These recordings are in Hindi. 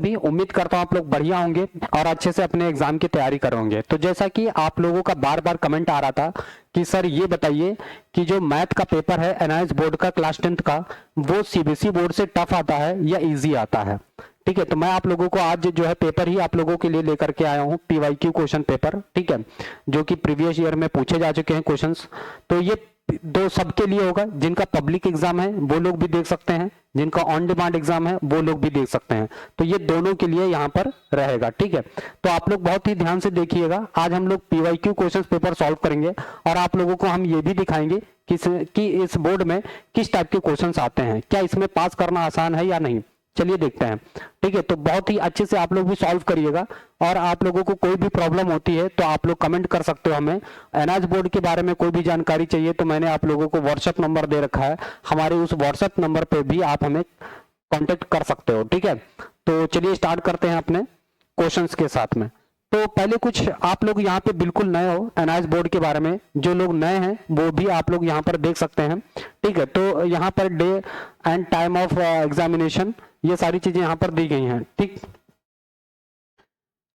सभी, उम्मीद करता हूँ आप लोग बढ़िया होंगे और अच्छे से अपने एग्जाम की तैयारी करोगे। तो जैसा कि आप लोगों का बार बार कमेंट आ रहा था कि सर ये बताइए कि जो मैथ का पेपर है एनआईएस बोर्ड का क्लास 10th का, वो सीबीएसई बोर्ड से टफ आता है या इजी आता है। ठीक है, तो मैं आप लोगों को आज जो है पेपर ही आप लोगों के लिए लेकर के आया हूँ, पीवाईक्यू क्वेश्चन पेपर, ठीक है, जो कि प्रीवियस ईयर में पूछे जा चुके हैं क्वेश्चंस। तो ये दो सबके लिए होगा, जिनका पब्लिक एग्जाम है वो लोग भी देख सकते हैं, जिनका ऑन डिमांड एग्जाम है वो लोग भी देख सकते हैं। तो ये दोनों के लिए यहाँ पर रहेगा, ठीक है। तो आप लोग बहुत ही ध्यान से देखिएगा। आज हम लोग पीवाईक्यू क्वेश्चन पेपर सॉल्व करेंगे और आप लोगों को हम ये भी दिखाएंगे कि इस बोर्ड में किस टाइप के क्वेश्चंस आते हैं, क्या इसमें पास करना आसान है या नहीं। चलिए देखते हैं, ठीक है। तो बहुत ही अच्छे से आप लोग भी सॉल्व करिएगा और आप लोगों को कोई भी प्रॉब्लम होती है तो आप लोग कमेंट कर सकते हो हमें। एनआईएस बोर्ड के बारे में कोई भी जानकारी चाहिए तो मैंने आप लोगों को व्हाट्सएप नंबर दे रखा है, हमारे उस व्हाट्सएप नंबर पे भी आप हमें कांटेक्ट कर सकते हो, ठीक है। तो चलिए स्टार्ट करते हैं अपने क्वेश्चंस के साथ में। तो पहले कुछ आप लोग यहाँ पे बिल्कुल नए हो एनआईएस बोर्ड के बारे में, जो लोग नए हैं वो भी आप लोग यहाँ पर देख सकते हैं, ठीक है। तो यहाँ per day and time of examination, ये सारी चीजें यहाँ पर दी गई हैं, ठीक।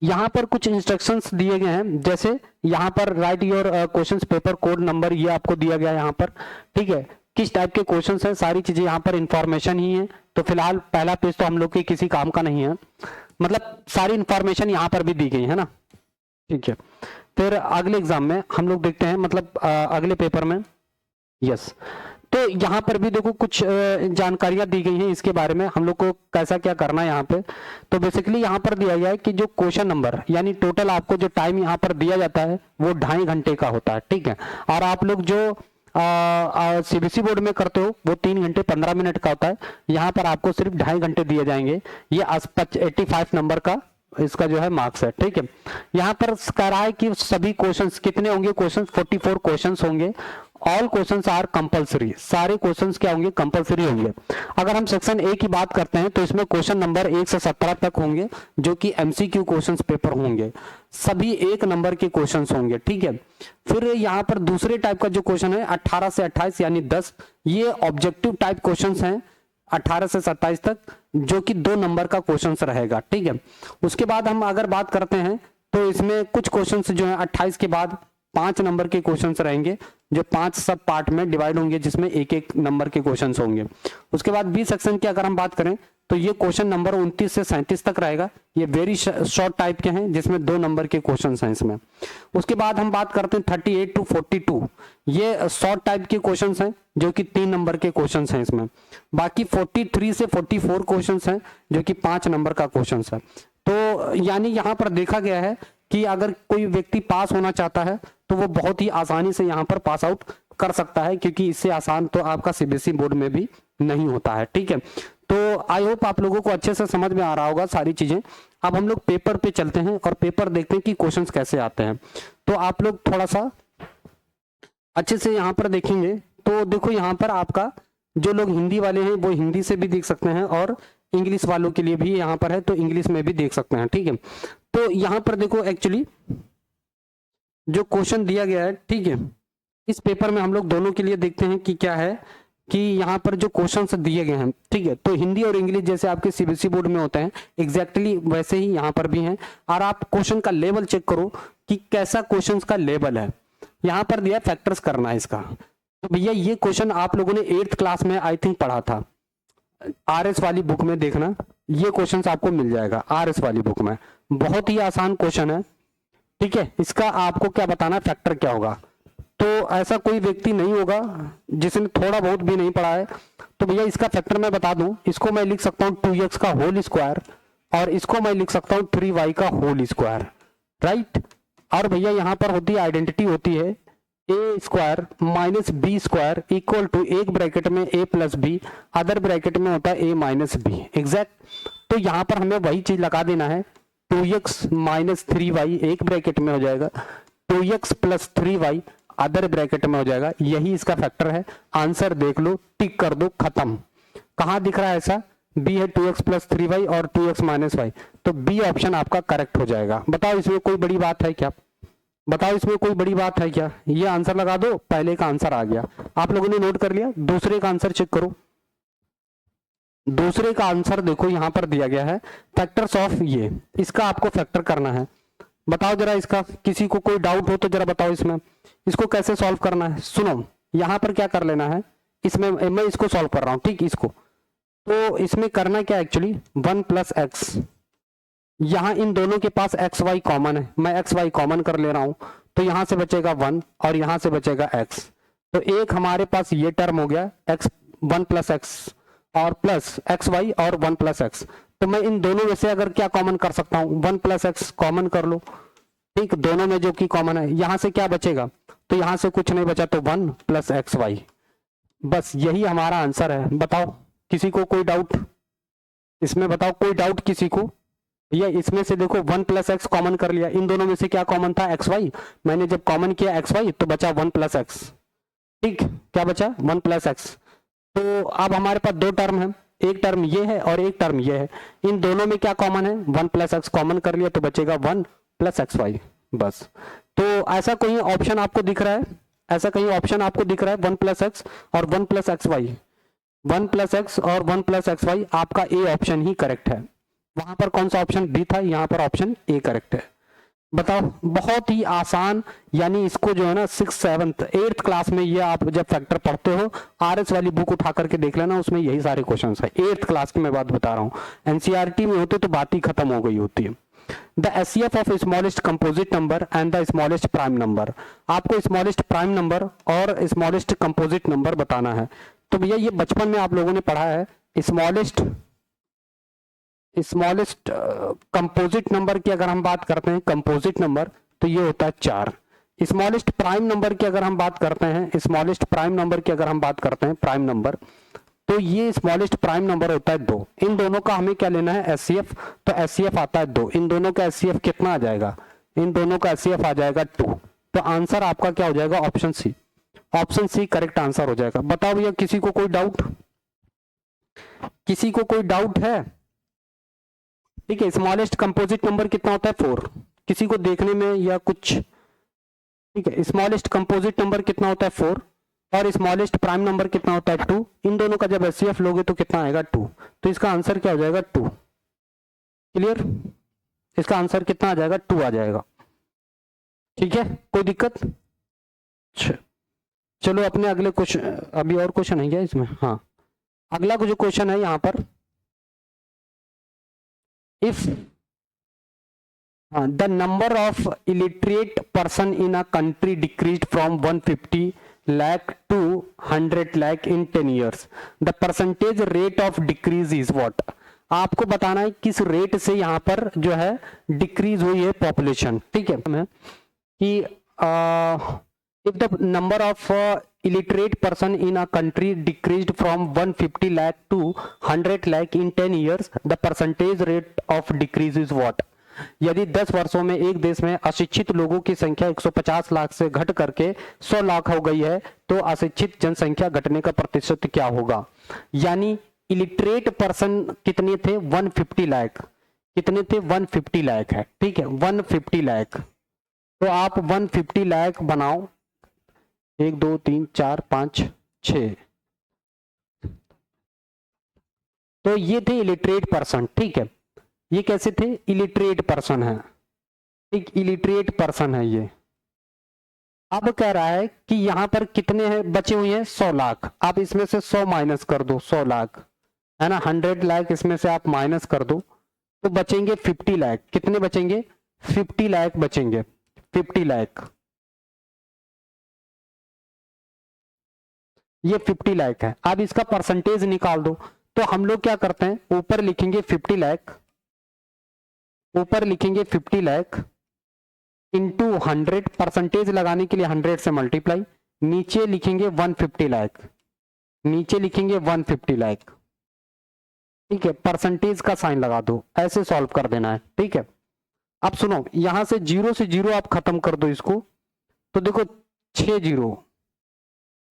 यहाँ पर कुछ इंस्ट्रक्शंस दिए गए हैं, जैसे यहाँ पर right your questions paper code number, ये आपको दिया गया है यहाँ पर, ठीक है। किस टाइप के क्वेश्चंस हैं, सारी चीजें यहाँ पर इंफॉर्मेशन ही है। तो फिलहाल पहला पेज तो हम लोग के किसी काम का नहीं है, मतलब सारी इंफॉर्मेशन यहाँ पर भी दी गई है ना, ठीक है। फिर अगले एग्जाम में हम लोग देखते हैं, मतलब अगले पेपर में, यस। तो यहाँ पर भी देखो कुछ जानकारियां दी गई हैं इसके बारे में, हम लोग को कैसा क्या करना है यहाँ पे। तो बेसिकली यहाँ पर दिया गया है कि जो क्वेश्चन नंबर, यानी टोटल आपको जो टाइम यहाँ पर दिया जाता है वो 2.5 घंटे का होता है, ठीक है। और आप लोग जो सीबीएसई बोर्ड में करते हो वो 3 घंटे 15 मिनट का होता है, यहाँ पर आपको सिर्फ 2.5 घंटे दिए जाएंगे। ये 85 नंबर का इसका जो है मार्क्स है, ठीक है। यहाँ पर कह रहा है कि सभी क्वेश्चंस कितने होंगे, क्वेश्चंस 44 क्वेश्चंस होंगे। ऑल क्वेश्चंस आर कंपलसरी, सारे क्वेश्चंस क्या होंगे, कंपलसरी होंगे। अगर हम सेक्शन ए की बात करते हैं तो इसमें क्वेश्चन नंबर 1 से 17 तक होंगे, जो कि एमसीक्यू क्वेश्चंस पेपर होंगे, सभी 1 नंबर के क्वेश्चंस होंगे, ठीक है। फिर यहाँ पर दूसरे टाइप का जो क्वेश्चन है 18 से 28 यानी 10, ये ऑब्जेक्टिव टाइप क्वेश्चन है 18 से 27 तक, जो कि 2 नंबर का क्वेश्चन रहेगा, ठीक है। उसके बाद हम अगर बात करते हैं तो इसमें कुछ क्वेश्चन जो है 28 के बाद 5 नंबर के क्वेश्चन रहेंगे, जो 5 सब पार्ट में डिवाइड होंगे, जिसमें 1-1 नंबर के क्वेश्चन होंगे। उसके बाद बी सेक्शन की अगर हम बात करें तो ये क्वेश्चन नंबर 29 से 37 तक रहेगा, ये वेरी शॉर्ट टाइप के हैं, जिसमें 2 नंबर के क्वेश्चन हैं इसमें। उसके बाद हम बात करते हैं 38 to 42, ये शॉर्ट टाइप के क्वेश्चन हैं, जो कि 3 नंबर के क्वेश्चन हैं इसमें। बाकी 43 से 44 क्वेश्चन हैं, जो कि 5 नंबर का क्वेश्चन है। तो यानी यहाँ पर देखा गया है कि अगर कोई व्यक्ति पास होना चाहता है तो वो बहुत ही आसानी से यहाँ पर पास आउट कर सकता है, क्योंकि इससे आसान तो आपका सीबीएसई बोर्ड में भी नहीं होता है, ठीक है। तो आई होप आप लोगों को अच्छे से समझ में आ रहा होगा सारी चीजें। अब हम लोग पेपर पे चलते हैं और पेपर देखते हैं कि क्वेश्चंस कैसे आते हैं। तो आप लोग थोड़ा सा अच्छे से यहाँ पर देखेंगे तो देखो, यहाँ पर आपका जो लोग हिंदी वाले हैं वो हिंदी से भी देख सकते हैं, और इंग्लिश वालों के लिए भी यहाँ पर है तो इंग्लिश में भी देख सकते हैं, ठीक है। तो यहाँ पर देखो एक्चुअली जो क्वेश्चन दिया गया है, ठीक है, इस पेपर में हम लोग दोनों के लिए देखते हैं कि क्या है, कि यहाँ पर जो क्वेश्चंस दिए गए हैं, ठीक है, तो हिंदी और इंग्लिश जैसे आपके सीबीएसई बोर्ड में होते हैं एग्जैक्टली वैसे ही यहाँ पर भी हैं। और आप क्वेश्चन का लेवल चेक करो कि कैसा क्वेश्चन का लेवल है। यहाँ पर दिया फैक्टर्स करना है इसका, तो भैया ये क्वेश्चन आप लोगों ने 8th क्लास में आई थिंक पढ़ा था, आरएस वाली बुक में देखना, ये क्वेश्चन आपको मिल जाएगा आरएस वाली बुक में। बहुत ही आसान क्वेश्चन है, ठीक है। इसका आपको क्या बताना, फैक्टर क्या होगा। तो ऐसा कोई व्यक्ति नहीं होगा जिसने थोड़ा बहुत भी नहीं पढ़ा है। तो भैया इसका फैक्टर मैं बता दूं, इसको मैं लिख सकता हूं 2x का होल स्क्वायर, और इसको मैं लिख सकता हूं 3y का होल स्क्वायर, राइट। और भैया यहाँ पर होती है आइडेंटिटी होती है A square minus B square equal to, एक ब्रैकेट में a plus B, other bracket में होता है a माइनस बी, एग्जैक्ट। तो यहाँ पर हमें वही चीज लगा देना है, 2x माइनस 3y एक ब्रैकेट में हो जाएगा, 2x plus 3y other bracket में हो जाएगा, यही इसका फैक्टर है। आंसर देख लो, टिक कर दो, खत्म। कहाँ दिख रहा है ऐसा, बी है 2x प्लस 3y और 2x माइनस y, तो बी ऑप्शन आपका करेक्ट हो जाएगा। बताओ इसमें कोई बड़ी बात है क्या, बताओ इसमें कोई बड़ी बात है क्या। ये आंसर लगा दो, पहले का आंसर आ गया, आप लोगों ने नोट कर लिया। दूसरे का आंसर चेक करो, दूसरे का आंसर देखो यहाँ पर दिया गया है फैक्टर्स ऑफ ये, इसका आपको फैक्टर करना है। बताओ जरा इसका, किसी को कोई डाउट हो तो जरा बताओ इसमें इसको कैसे सॉल्व करना है। सुनो यहाँ पर क्या कर लेना है, इसमें मैं इसको सॉल्व कर रहा हूँ ठीक, इसको तो इसमें करना क्या एक्चुअली 1 प्लस एक्स, यहाँ इन दोनों के पास एक्स वाई कॉमन है, मैं एक्स वाई कॉमन कर ले रहा हूँ, तो यहाँ से बचेगा 1 और यहाँ से बचेगा x, तो एक हमारे पास ये टर्म हो गया x 1 प्लस एक्स और प्लस एक्स वाई और 1 प्लस एक्स। तो मैं इन दोनों में से अगर क्या कॉमन कर सकता हूँ 1 प्लस एक्स कॉमन कर लो ठीक, दोनों में जो कि कॉमन है, यहाँ से क्या बचेगा, तो यहाँ से कुछ नहीं बचा तो 1 प्लस एक्स वाई, बस यही हमारा आंसर है। बताओ किसी को कोई डाउट इसमें, बताओ कोई डाउट किसी को। ये इसमें से देखो 1 प्लस एक्स कॉमन कर लिया, इन दोनों में से क्या कॉमन था एक्स वाई, मैंने जब कॉमन किया एक्स वाई तो बचा 1 प्लस एक्स ठीक, क्या बचा 1 प्लस एक्स। तो अब हमारे पास दो टर्म है, एक टर्म ये है और एक टर्म ये है, इन दोनों में क्या कॉमन है 1 प्लस एक्स कॉमन कर लिया तो बचेगा 1 प्लस एक्स वाई बस। तो ऐसा कोई ऑप्शन आपको दिख रहा है, ऐसा कहीं ऑप्शन आपको दिख रहा है 1 प्लस एक्स और 1 plus X Y, 1 plus X और 1 प्लस एक्स वाई, आपका ए ऑप्शन ही करेक्ट है। वहां पर कौन सा ऑप्शन बी था, यहाँ पर ऑप्शन ए करेक्ट है। बताओ बहुत ही आसान, यानी इसको जो है ना 6th 7th 8th क्लास में ये आप जब फैक्टर पढ़ते हो आरएस वाली बुक उठा करके देख लेना, उसमें यही सारे क्वेश्चंस है। 8th क्लास की मैं बात बता रहा हूँ, एनसीईआरटी में होते तो बात ही खत्म हो गई होती है। The HCF of smallest composite number and the smallest prime number, आपको स्मॉलेस्ट प्राइम नंबर और स्मॉलेस्ट कंपोजिट नंबर बताना है। तो भैया ये बचपन में आप लोगों ने पढ़ा है, स्मॉलेस्ट कंपोजिट नंबर की अगर हम बात करते हैं कंपोजिट नंबर तो ये होता है 4। स्मॉलेस्ट प्राइम नंबर की अगर हम बात करते हैं, स्मॉलेस्ट प्राइम नंबर की अगर हम बात करते हैं प्राइम नंबर, तो ये स्मॉलेस्ट प्राइम नंबर होता है 2। इन दोनों का हमें क्या लेना है एचसीएफ, तो एचसीएफ आता है 2, इन दोनों का एचसीएफ कितना आ जाएगा, इन दोनों का एचसीएफ आ जाएगा 2। तो आंसर आपका क्या हो जाएगा option C, option C correct answer हो जाएगा। बताओ भैया किसी को कोई डाउट, किसी को कोई डाउट है ठीक है। स्मॉलेस्ट कंपोजिट नंबर कितना होता है 4, किसी को देखने में या कुछ ठीक है। स्मॉलेस्ट कंपोजिट नंबर कितना होता है 4 और स्मॉलेस्ट प्राइम नंबर कितना होता है 2, इन दोनों का जब एचसीएफ लोगे तो कितना आएगा 2, तो इसका आंसर क्या हो जाएगा 2। क्लियर, इसका आंसर कितना आ जाएगा 2 आ जाएगा ठीक है, कोई दिक्कत। चलो अपने अगले क्वेश्चन, अभी और क्वेश्चन है क्या इसमें, हाँ अगला जो क्वेश्चन है यहाँ पर, if the number of illiterate person in a country decreased from 150 lakh to 100 lakh in 10 years, the percentage rate of decrease is what। आपको बताना है किस रेट से यहाँ पर जो है डिक्रीज हुई है पॉपुलेशन ठीक है, कि if the number of illiterate person in a country decreased from 150 lakh to 100 lakh in 10 years, the percentage rate of decrease is what। यदि 10 वर्षों में एक देश में अशिक्षित लोगों की संख्या 150 लाख से घट करके 100 लाख हो गई है तो अशिक्षित जनसंख्या घटने का प्रतिशत क्या होगा। यानी इलिटरेट पर्सन कितने थे 150 लाख, कितने थे 150 लाख है ठीक है, 150 लाख। तो आप 150 लाख बनाओ, 1 2 3 4 5 6, तो ये थे इलिटरेट पर्सन ठीक है। ये कैसे थे, इलिटरेट पर्सन है ठीक, इलिटरेट पर्सन है ये। अब कह रहा है कि यहां पर कितने हैं बचे हुए हैं 100 लाख, आप इसमें से 100 माइनस कर दो, 100 लाख है ना, 100 लाख इसमें से आप माइनस कर दो तो बचेंगे 50 लाख। कितने बचेंगे 50 लाख बचेंगे, 50 लाख, ये 50 लाख है। अब इसका परसेंटेज निकाल दो, तो हम लोग क्या करते हैं ऊपर लिखेंगे 50 लाख, ऊपर लिखेंगे 50 लाख इंटू 100, परसेंटेज लगाने के लिए 100 से मल्टीप्लाई, नीचे लिखेंगे 150 लाख, नीचे लिखेंगे 150 लाख ठीक है, परसेंटेज का साइन लगा दो, ऐसे सॉल्व कर देना है ठीक है। अब सुनो यहां से 0 से 0 आप खत्म कर दो इसको, तो देखो 6 0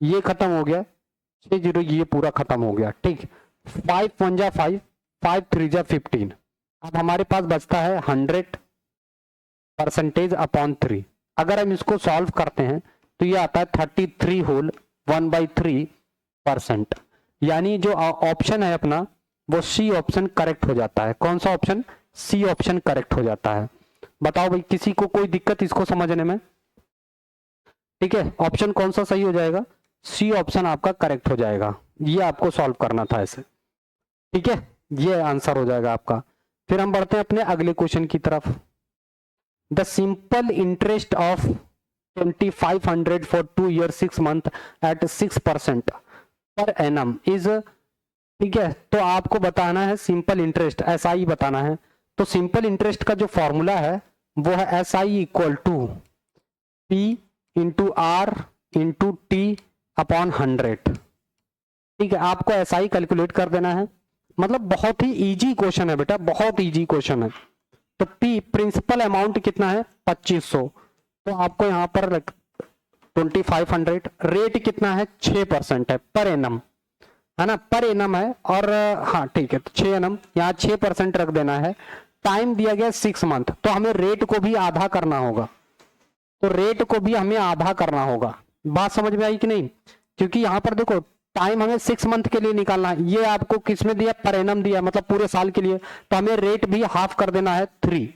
ये खत्म हो गया, 6 0 ये पूरा खत्म हो गया ठीक। 5 1 जा 5, 5 3 जा 15। अब हमारे पास बचता है 100 परसेंटेज अपॉन 3। अगर हम इसको सॉल्व करते हैं तो ये आता है 33 होल 1/3%। यानी जो ऑप्शन है अपना वो सी ऑप्शन करेक्ट हो जाता है। कौन सा ऑप्शन? सी ऑप्शन करेक्ट हो जाता है। बताओ भाई, किसी को कोई दिक्कत इसको समझने में? ठीक है, ऑप्शन कौन सा सही हो जाएगा? सी ऑप्शन आपका करेक्ट हो जाएगा। ये आपको सॉल्व करना था ऐसे। ठीक है, ये आंसर हो जाएगा आपका। फिर हम बढ़ते हैं अपने अगले क्वेश्चन की तरफ। The simple interest of 2500 for 2 years 6 months at 6% per annum is, ठीक है, तो आपको बताना है सिंपल इंटरेस्ट, एसआई बताना है। तो सिंपल इंटरेस्ट का जो फॉर्मूला है वो है SI equal to P into R into T upon 100। ठीक है, आपको एसआई कैलकुलेट कर देना है। मतलब बहुत ही इजी क्वेश्चन है बेटा, बहुत इजी क्वेश्चन है। तो पी प्रिंसिपल अमाउंट कितना है? 2500। तो आपको यहाँ पर 2500, रेट कितना है? 6% है पर एनम, है ना, पर एनम है। और हाँ ठीक है, तो 6 एनम, यहाँ 6% रख देना है। टाइम दिया गया 6 मंथ, तो हमें रेट को भी आधा करना होगा। तो रेट को भी हमें आधा करना होगा। बात समझ में आई कि नहीं? क्योंकि यहाँ पर देखो टाइम हमें 6 मंथ के लिए निकालना है। ये आपको किसमें दिया? पर एनम दिया, मतलब पूरे साल के लिए। तो हमें रेट भी हाफ कर देना है 3,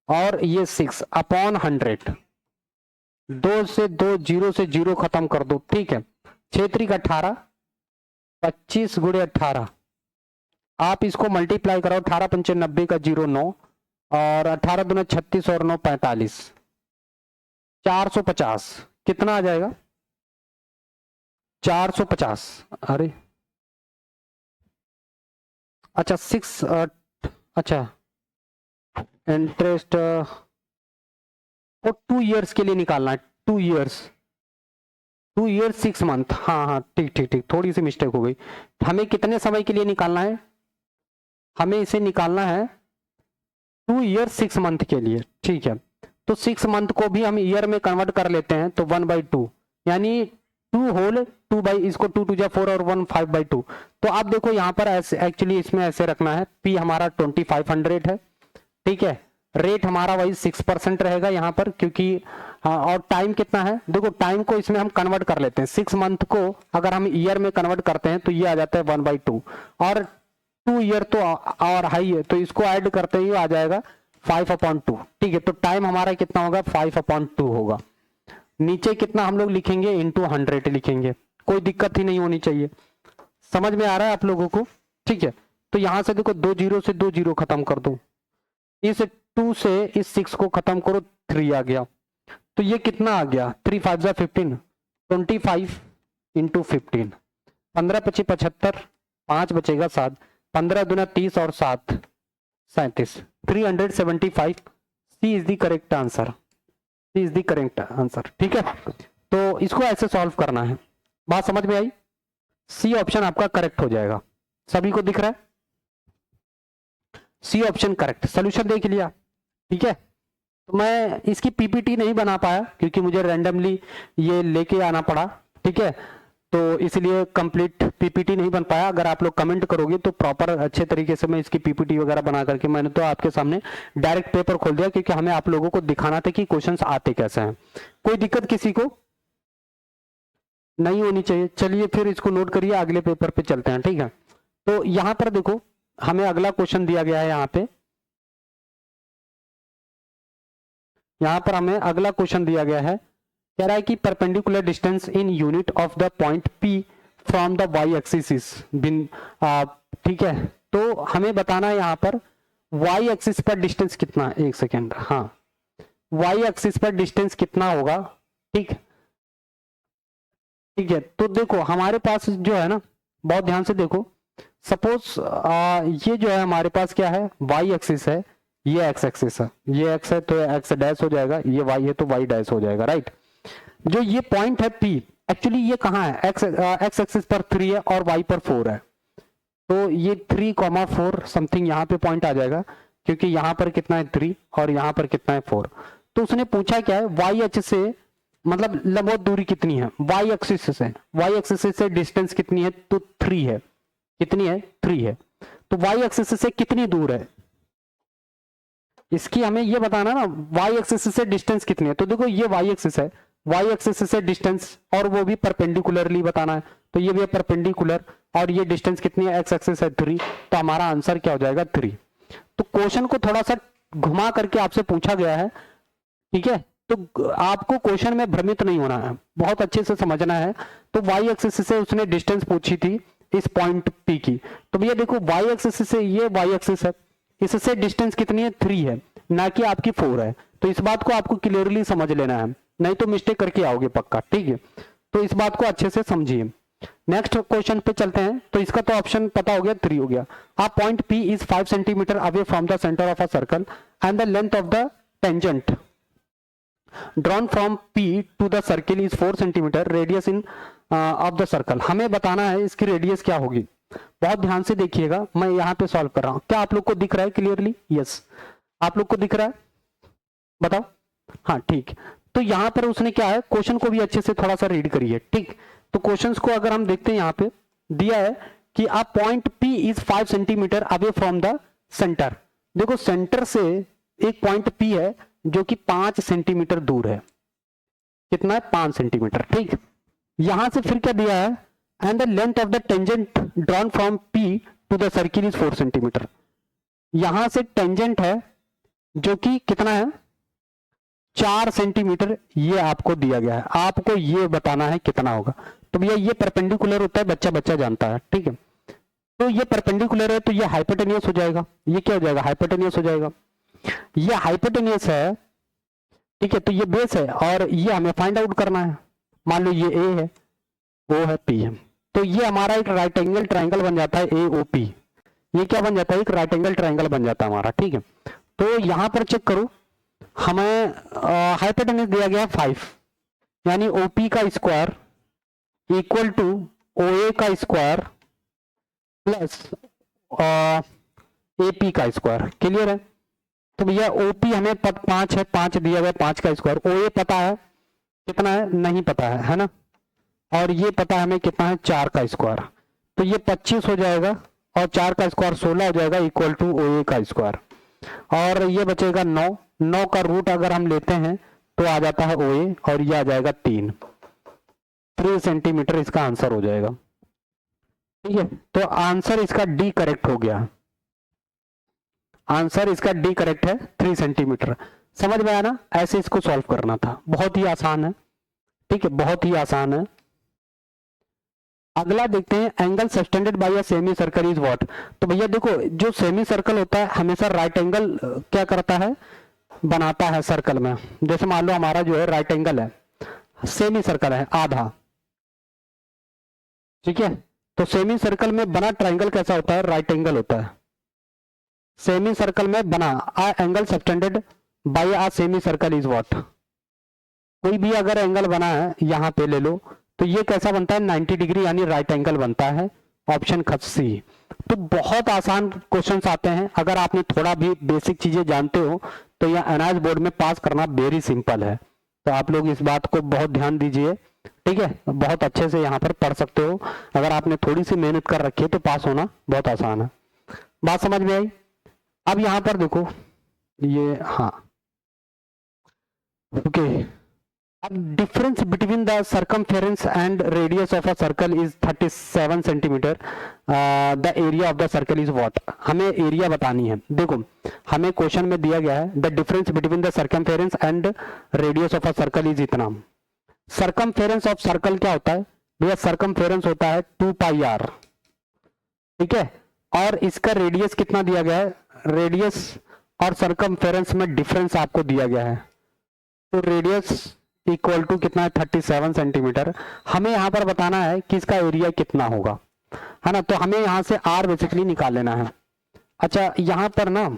और ये 6 अपॉन 100। 2 से 2, 0 से 0 खत्म कर दो। ठीक है, 6 3 18, 25 गुणे 18। आप इसको मल्टीप्लाई करो, 18 पंचे 90 का 0 9, और 18 दूना 36 और 9 45, 450। कितना आ जाएगा? 450। अरे अच्छा 6, अच्छा इंटरेस्ट और 2 years के लिए निकालना है। 2 years 6 मंथ। हाँ हाँ ठीक ठीक ठीक, थोड़ी सी मिस्टेक हो गई। हमें कितने समय के लिए निकालना है? हमें इसे निकालना है 2 years 6 मंथ के लिए। ठीक है, तो 6 मंथ को भी हम ईयर में कन्वर्ट कर लेते हैं। तो 1/2 यानी 2 होल 2 बाई, इसको 2 2 जा 4 और 1 5/2। तो आप देखो यहाँ पर ऐसे, एक्चुअली इसमें ऐसे रखना है। पी हमारा 2500 है। ठीक है, रेट हमारा वही 6% रहेगा यहाँ पर, क्योंकि हाँ, और टाइम कितना है? देखो टाइम को इसमें हम कन्वर्ट कर लेते हैं। 6 मंथ को अगर हम ईयर में कन्वर्ट करते हैं तो ये आ जाता है 1/2, और 2 ईयर तो और हाई है, तो इसको ऐड करते ही आ जाएगा 5/2। ठीक है, तो टाइम हमारा कितना होगा? 5/2 होगा। नीचे कितना हम लोग लिखेंगे? इंटू 100 लिखेंगे। कोई दिक्कत ही नहीं होनी चाहिए। समझ में आ रहा है आप लोगों को? ठीक है, तो यहां से देखो 2 0 से 2 0 खत्म कर दो। इस 2 से इस 6 को खत्म करो, 3 आ गया। तो ये कितना आ गया? 3 5 जा 15, 25 इंटू 15, 15 25 75, 5 बचेगा 7, 15 दूना 30 और 7 37, 375। C is the correct answer. C is the correct answer. ठीक है, तो इसको ऐसे सॉल्व करना है। बात समझ में आई? सी ऑप्शन आपका करेक्ट हो जाएगा। सभी को दिख रहा है? C option correct. सोल्यूशन देख लिया? ठीक है, तो मैं इसकी पीपीटी नहीं बना पाया क्योंकि मुझे रैंडमली ये लेके आना पड़ा। ठीक है, तो इसलिए कंप्लीट पीपीटी नहीं बन पाया। अगर आप लोग कमेंट करोगे तो प्रॉपर अच्छे तरीके से मैं इसकी पीपीटी वगैरह बना करके, मैंने तो आपके सामने डायरेक्ट पेपर खोल दिया, क्योंकि हमें आप लोगों को दिखाना था कि क्वेश्चंस आते कैसे हैं। कोई दिक्कत किसी को नहीं होनी चाहिए। चलिए फिर इसको नोट करिए, अगले पेपर पे चलते हैं। ठीक है, तो यहां पर देखो हमें अगला क्वेश्चन दिया गया है। यहाँ पर हमें अगला क्वेश्चन दिया गया है। कह रहा है कि perpendicular distance in unit of the point P from the Y axis is been. ठीक है, तो हमें बताना है यहाँ पर वाई एक्सिस पर डिस्टेंस कितना है। एक सेकेंड, हाँ, वाई एक्सिस पर डिस्टेंस कितना होगा। ठीक ठीक है, तो देखो हमारे पास जो है ना, बहुत ध्यान से देखो। सपोज ये जो है हमारे पास क्या है? वाई एक्सिस है, ये एक्स एक्सिस है। ये एक्स है तो एक्स डैश हो जाएगा, ये वाई है तो वाई डैश हो जाएगा, राइट। जो ये पॉइंट है पी, एक्चुअली ये कहाँ है? एक्स एक्सिस पर 3 है और वाई पर 4 है। तो ये 3,4 समथिंग यहाँ पे पॉइंट आ जाएगा, क्योंकि यहाँ पर कितना है 3 और यहाँ पर कितना है 4। तो उसने पूछा क्या है? वाई एच से मतलब लंबवत दूरी कितनी है वाई एक्सिस से? वाई एक्सिस से डिस्टेंस कितनी है? तो 3 है। कितनी है? 3 है। तो वाई एक्सिस से कितनी दूर है इसकी हमें ये बताना ना। वाई एक्सिस से डिस्टेंस कितनी है? तो देखो ये वाई एक्सिस है, वाई एक्सिस से डिस्टेंस, और वो भी परपेंडिकुलरली बताना है। तो ये भी है परपेंडिकुलर, और ये डिस्टेंस कितनी है, एक्स एक्सिस है 3, तो हमारा आंसर क्या हो जाएगा 3। तो क्वेश्चन को थोड़ा सा घुमा करके आपसे पूछा गया है, ठीक है, तो आपको क्वेश्चन में भ्रमित नहीं होना है, बहुत अच्छे से समझना है। तो वाई एक्सिस से उसने डिस्टेंस पूछी थी इस पॉइंट पी की, तो भैया देखो वाई एक्सिस से ये वाई एक्सिस है, इससे डिस्टेंस कितनी है 3 है, ना कि आपकी 4 है। तो इस बात को आपको क्लियरली समझ लेना है, नहीं तो मिस्टेक करके आओगे पक्का, ठीक है। तो इस बात को अच्छे से समझिए। नेक्स्ट क्वेश्चन पे चलते हैं। तो इसका तो ऑप्शन पता हो गया, 3 हो गया। A point P is 5 centimetre away from the centre of a circle and the length of the tangent drawn from P to the circle is 4 centimetre, radius in of the circle. हमें बताना है इसकी रेडियस क्या होगी। बहुत ध्यान से देखिएगा, मैं यहाँ पे सॉल्व कर रहा हूँ। क्या आप लोग को दिख रहा है क्लियरली? यस, आप लोग को दिख रहा है, बताओ। हाँ ठीक। तो यहाँ पर उसने क्या है, क्वेश्चन को भी अच्छे से थोड़ा सा रीड करिए, ठीक। तो क्वेश्चंस को अगर हम देखते हैं, यहाँ पे दिया है कि a point P is 5 centimetre away from the centre. देखो सेंटर से एक पॉइंट P है जो कि 5 सेंटीमीटर दूर है। कितना है? 5 सेंटीमीटर, ठीक। यहां से फिर क्या दिया है, and the length of the tangent drawn from P to the circle is 4 centimetre. यहां से टेंजेंट है जो कि कितना है, 4 सेंटीमीटर, ये आपको दिया गया है। आपको ये बताना है कितना होगा। तो भैया ये परपेंडिकुलर होता है, बच्चा बच्चा जानता है, ठीक है। तो ये परपेंडिकुलर है तो ये हाइपोटेनियस हो जाएगा। ये क्या हो जाएगा? हाइपोटेनियस हो जाएगा। ये हाइपोटेनियस है, ठीक है। तो ये बेस है और ये हमें फाइंड आउट करना है। मान लो ये ए है, ओ है, पी है, तो ये हमारा एक राइट एंगल ट्राइंगल बन जाता है AOP। ये क्या बन जाता है? एक राइट एंगल ट्राइंगल बन जाता है हमारा, ठीक है। तो यहां पर चेक करो, हमें हाइपोटेनियस दिया गया 5, यानी OP का स्क्वायर इक्वल टू OA का स्क्वायर प्लस AP का स्क्वायर। क्लियर है? तो भैया OP हमें 5 है, 5 दिया गया, 5 का स्क्वायर। OA पता है कितना है? नहीं पता है ना। और ये पता है हमें कितना है? 4 का स्क्वायर। तो ये 25 हो जाएगा और 4 का स्क्वायर 16 हो जाएगा, इक्वल टू OA का स्क्वायर। और ये बचेगा 9। 9 का रूट अगर हम लेते हैं तो आ जाता है OA, और ये आ जाएगा 3 सेंटीमीटर। इसका आंसर हो जाएगा, ठीक है। तो आंसर इसका डी करेक्ट हो गया। आंसर इसका डी करेक्ट है, 3 सेंटीमीटर। समझ में आया ना? ऐसे इसको सॉल्व करना था, बहुत ही आसान है, ठीक है, बहुत ही आसान है। अगला देखते हैं, angle subtended by a semi circle is what. तो भैया देखो, जो सेमी सर्कल होता है हमेशा राइट एंगल क्या करता है? बनाता है सर्कल में। जैसे मान लो हमारा जो है राइट एंगल है, सेमी सर्कल है आधा, ठीक है। तो सेमी सर्कल में बना ट्राइंगल कैसा होता है? राइट एंगल होता है। सेमी सर्कल में बना a angle subtended by a semi circle is what. कोई भी अगर एंगल बना है, यहां पे ले लो, तो ये कैसा बनता है? 90 डिग्री, यानी राइट एंगल बनता है। ऑप्शन ख सी। तो बहुत आसान क्वेश्चंस आते हैं, अगर आपने थोड़ा भी बेसिक चीजें जानते हो तो यह एनआईएस बोर्ड में पास करना वेरी सिंपल है। तो आप लोग इस बात को बहुत ध्यान दीजिए, ठीक है। बहुत अच्छे से यहाँ पर पढ़ सकते हो। अगर आपने थोड़ी सी मेहनत कर रखी है तो पास होना बहुत आसान है। बात समझ में आई? अब यहाँ पर देखो ये, हाँ ओके। अब difference between the circumference and radius of a circle is 37 centimetre. The area of the circle is what. हमें एरिया बतानी है। देखो हमें क्वेश्चन में दिया गया है the difference between the circumference and radius of a circle is इतना। सर्कमफेरेंस ऑफ सर्कल क्या होता है भैया? सर्कमफेरेंस होता है 2 पाई r, ठीक है। और इसका रेडियस कितना दिया गया है? रेडियस और सर्कमफेरेंस में डिफरेंस आपको दिया गया है। तो रेडियस इक्वल टू कितना है? 37 सेंटीमीटर। हमें यहां पर बताना है कि इसका एरिया कितना होगा, है ना। तो हमें यहां से r बेसिकली निकाल लेना है। अच्छा, यहां पर ना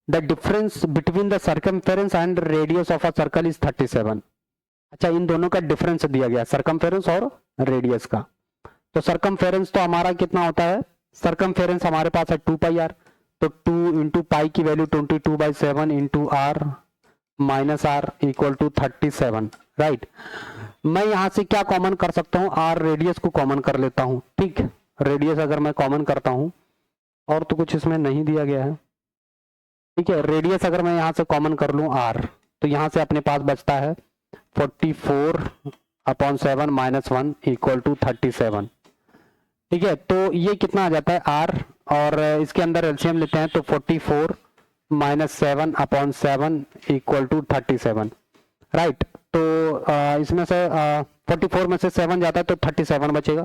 the difference between the circumference and radius of a circle is 37। अच्छा, इन दोनों का डिफरेंस दिया गया, सर्कमफेरेंस और रेडियस का। तो सर्कमफेरेंस तो हमारा कितना होता है? सर्कमफेरेंस हमारे पास है 2 पाई r। तो 2 इंटू पाई की value 22/7 into r minus r equal to 37, right. मैं यहां से क्या कॉमन कर सकता हूं? r रेडियस को कॉमन कर लेता हूं, ठीक। रेडियस अगर मैं कॉमन करता हूं, और तो कुछ इसमें नहीं दिया गया है, ठीक है। रेडियस अगर मैं यहां से कॉमन कर लूं r, तो यहां से अपने पास बचता है 44/7 - 1 इक्वल टू 37। ठीक है, तो ये कितना आ जाता है आर, और इसके अंदर एलसीएम लेते हैं तो 44 minus 7 upon 7 equal to 37, right. तो इसमें से 44 में से 7 जाता है तो 37 बचेगा,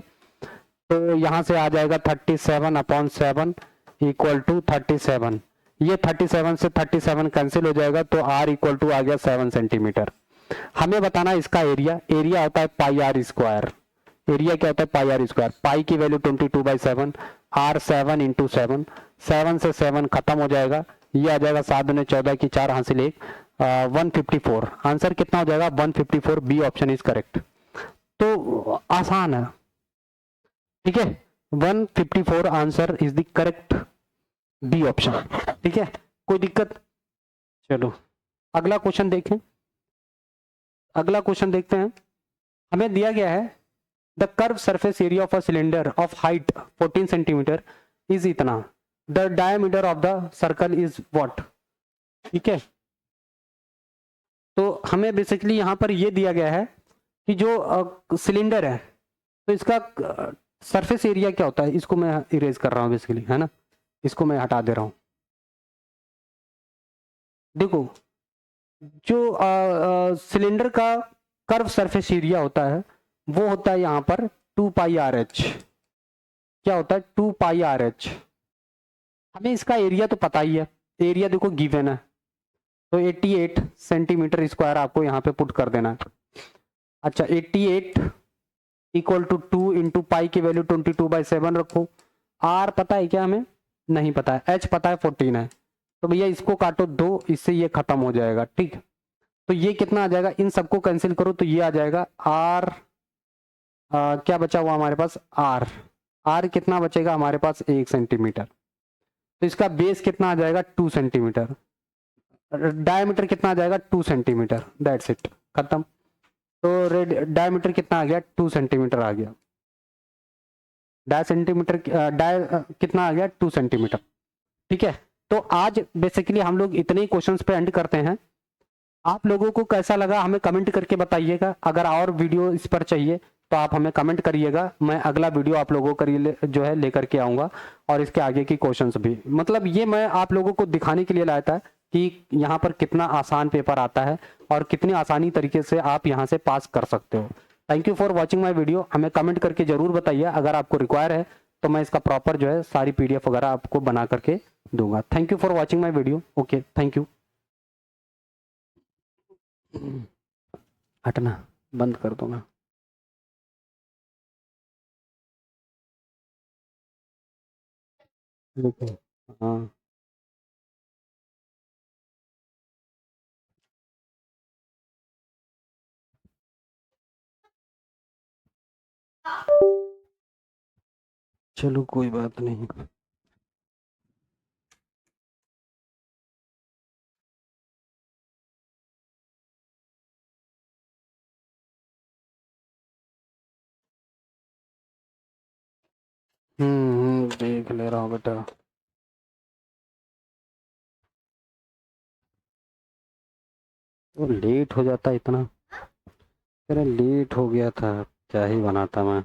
तो यहाँ से आ जाएगा 37 अपॉन 7 इक्वल टू 37। ये 37 से 37 कैंसिल हो जाएगा, तो आर इक्वल टू आ गया 7 सेंटीमीटर। हमें बताना इसका एरिया, एरिया होता है पाई आर स्क्वायर। एरिया क्या होता है? पाई आर स्क्वायर। पाई की वैल्यू 22/7, आर 7 इंटू 7, 7 से 7 खत्म हो जाएगा, ये आ जाएगा 7 दूनी 14 की 4 हासिल 1, 154। आंसर कितना हो जाएगा? 154। B option is correct. तो आसान है, ठीक है, 154 answer is the correct, B option. ठीक है, कोई दिक्कत? चलो अगला क्वेश्चन देखें। अगला क्वेश्चन देखते हैं। हमें दिया गया है the curve surface area of a cylinder of height 14 centimetre is इतना, the diameter of the circle is what. ठीक है, तो हमें बेसिकली यहां पर यह दिया गया है कि जो सिलेंडर है तो इसका सरफेस एरिया क्या होता है। इसको मैं इरेज कर रहा हूं बेसिकली, है ना, इसको मैं हटा दे रहा हूं। देखो, जो सिलेंडर का कर्व सरफेस एरिया होता है वो होता है यहाँ पर 2πRH। क्या होता है? 2πRH। हमें इसका एरिया तो पता ही है, एरिया देखो गिवन है, तो 88 सेंटीमीटर स्क्वायर आपको यहाँ पे पुट कर देना है। अच्छा, 88 इक्वल टू 2 इंटू पाई की वैल्यू 22/7 रखो। आर पता है क्या? हमें नहीं पता है। एच पता है 14 है, तो भैया इसको काटो 2, इससे ये खत्म हो जाएगा। ठीक, तो ये कितना आ जाएगा? इन सबको कैंसिल करो तो ये आ जाएगा आर, क्या बचा हुआ हमारे पास? आर। आर कितना बचेगा हमारे पास? 1 सेंटीमीटर। तो इसका बेस कितना आ जाएगा? 2 सेंटीमीटर। डायमीटर कितना आ जाएगा? 2 सेंटीमीटर। दैट्स इट, खत्म। तो रेड डायमीटर कितना आ गया? 2 सेंटीमीटर आ गया। डाय सेंटीमीटर डाय कितना आ गया? 2 सेंटीमीटर। ठीक है, तो आज बेसिकली हम लोग इतने ही क्वेश्चंस पे एंड करते हैं। आप लोगों को कैसा लगा हमें कमेंट करके बताइएगा। अगर और वीडियो इस पर चाहिए तो आप हमें कमेंट करिएगा, मैं अगला वीडियो आप लोगों के लिए जो है लेकर के आऊँगा, और इसके आगे की क्वेश्चंस भी। मतलब ये मैं आप लोगों को दिखाने के लिए लाया था कि यहाँ पर कितना आसान पेपर आता है और कितनी आसानी तरीके से आप यहाँ से पास कर सकते हो। Thank you for watching my video. हमें कमेंट करके जरूर बताइए, अगर आपको रिक्वायर है तो मैं इसका प्रॉपर जो है सारी PDF वगैरह आपको बना करके दूंगा। Thank you for watching my video. Okay, thank you. हटना बंद कर दो ना। देखो, हाँ, चलो कोई बात नहीं। देख ले रहा हूँ बेटा। वो लेट हो जाता इतना, तेरा लेट हो गया था, क्या ही बनाता मैं।